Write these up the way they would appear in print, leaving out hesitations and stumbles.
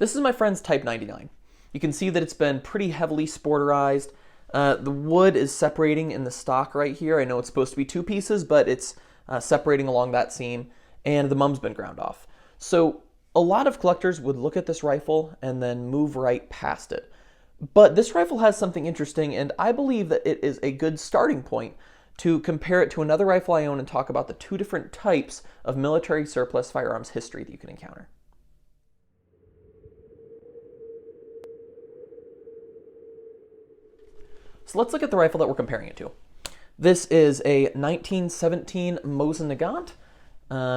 This is my friend's Type 99. You can see that it's been pretty heavily sporterized. The wood is separating in the stock right here. I know it's supposed to be two pieces, but it's separating along that seam, and the mum's been ground off. So a lot of collectors would look at this rifle and then move right past it. But this rifle has something interesting, and I believe that it is a good starting point to compare it to another rifle I own and talk about the two different types of military surplus firearms history that you can encounter. So let's look at the rifle that we're comparing it to. This is a 1917 Mauser Nagant.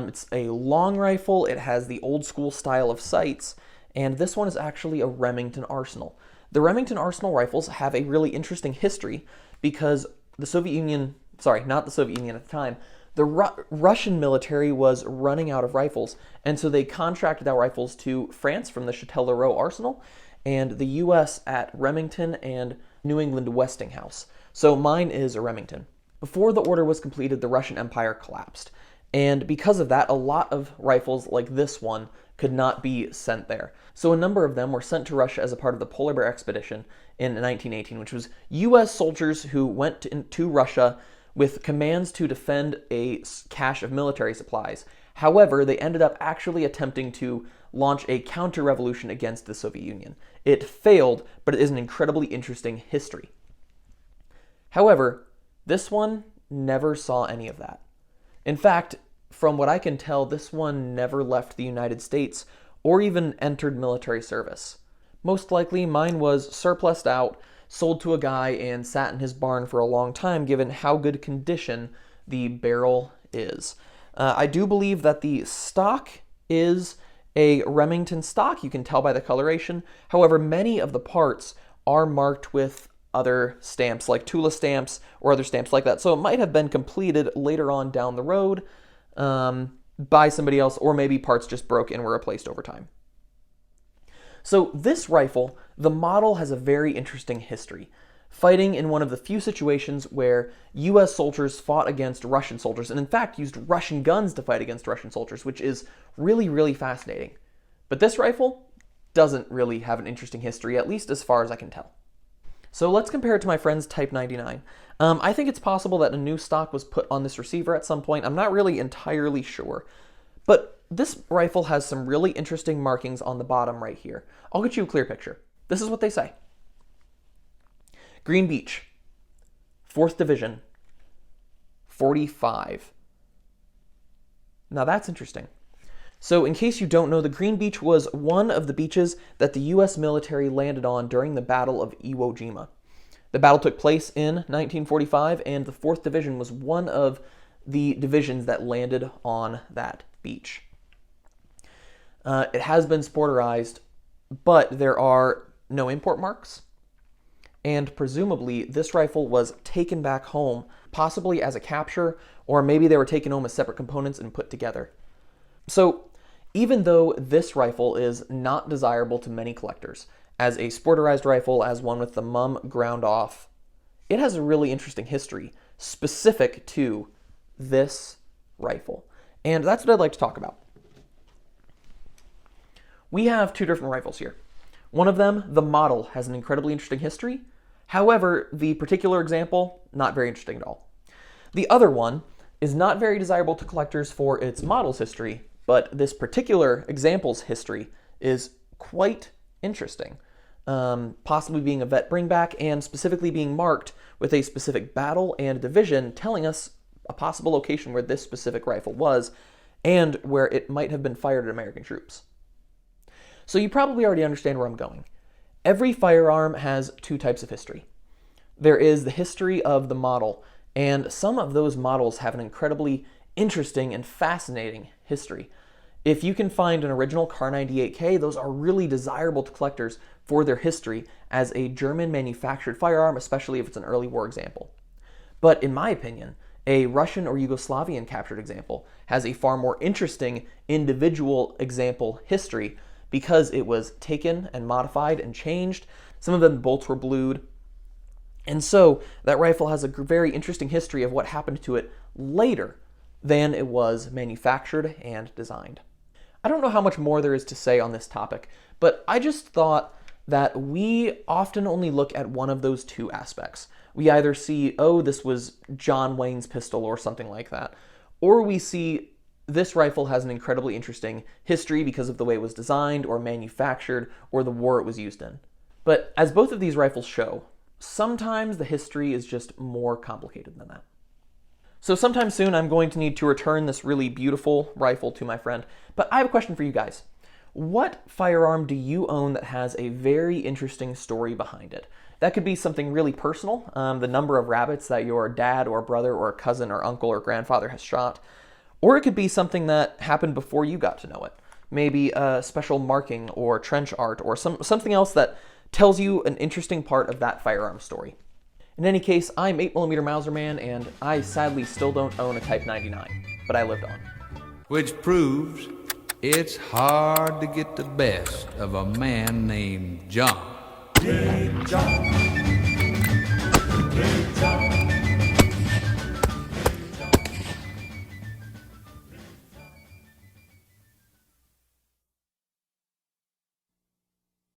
It's a long rifle. It has the old school style of sights, and this one is actually a Remington Arsenal. The Remington Arsenal rifles have a really interesting history because the Soviet Union, sorry, not the Soviet Union at the time, the Russian military was running out of rifles, and so they contracted out rifles to France from the Châtel-Laurent Arsenal, and the US at Remington and New England Westinghouse. So mine is a Remington. Before the order was completed, the Russian Empire collapsed. And because of that, a lot of rifles like this one could not be sent there. So a number of them were sent to Russia as a part of the Polar Bear Expedition in 1918, which was US soldiers who went to Russia with commands to defend a cache of military supplies. However, they ended up actually attempting to launch a counter-revolution against the Soviet Union. It failed, but it is an incredibly interesting history. However, this one never saw any of that. In fact, from what I can tell, this one never left the United States or even entered military service. Most likely, mine was surplused out, sold to a guy, and sat in his barn for a long time given how good condition the barrel is. I do believe that the stock is a Remington stock. You can tell by the coloration. However, many of the parts are marked with other stamps, like Tula stamps or other stamps like that. So it might have been completed later on down the road by somebody else, or maybe parts just broke and were replaced over time. So this rifle, the model has a very interesting history, fighting in one of the few situations where US soldiers fought against Russian soldiers, and in fact used Russian guns to fight against Russian soldiers, which is really, really fascinating. But this rifle doesn't really have an interesting history, at least as far as I can tell. So let's compare it to my friend's Type 99. I think it's possible that a new stock was put on this receiver at some point. I'm not really entirely sure. But this rifle has some really interesting markings on the bottom right here. I'll get you a clear picture. This is what they say. Green Beach, 4th Division, 45. Now that's interesting. So in case you don't know, the Green Beach was one of the beaches that the US military landed on during the Battle of Iwo Jima. The battle took place in 1945, and the 4th Division was one of the divisions that landed on that beach. It has been sporterized, but there are no import marks, and presumably this rifle was taken back home, possibly as a capture, or maybe they were taken home as separate components and put together. So even though this rifle is not desirable to many collectors, as a sporterized rifle, as one with the mum ground off, it has a really interesting history specific to this rifle. And that's what I'd like to talk about. We have two different rifles here. One of them, the model, has an incredibly interesting history. However, the particular example, not very interesting at all. The other one is not very desirable to collectors for its model's history, but this particular example's history is quite interesting. Possibly being a vet bringback and specifically being marked with a specific battle and division telling us a possible location where this specific rifle was and where it might have been fired at American troops. So you probably already understand where I'm going. Every firearm has two types of history. There is the history of the model, and some of those models have an incredibly interesting and fascinating history. If you can find an original Kar 98K, those are really desirable to collectors for their history as a German manufactured firearm, especially if it's an early war example. But in my opinion, a Russian or Yugoslavian captured example has a far more interesting individual example history because it was taken and modified and changed. Some of the bolts were blued. And so that rifle has a very interesting history of what happened to it later than it was manufactured and designed. I don't know how much more there is to say on this topic, but I just thought that we often only look at one of those two aspects. We either see, oh, this was John Wayne's pistol or something like that, or we see this rifle has an incredibly interesting history because of the way it was designed or manufactured or the war it was used in. But as both of these rifles show, sometimes the history is just more complicated than that. So sometime soon I'm going to need to return this really beautiful rifle to my friend, but I have a question for you guys. What firearm do you own that has a very interesting story behind it? That could be something really personal, the number of rabbits that your dad or brother or cousin or uncle or grandfather has shot, or it could be something that happened before you got to know it. Maybe a special marking or trench art or something else that tells you an interesting part of that firearm story. In any case, I'm 8mm Mauser man, and I sadly still don't own a Type 99, but I lived on. Which proves it's hard to get the best of a man named John.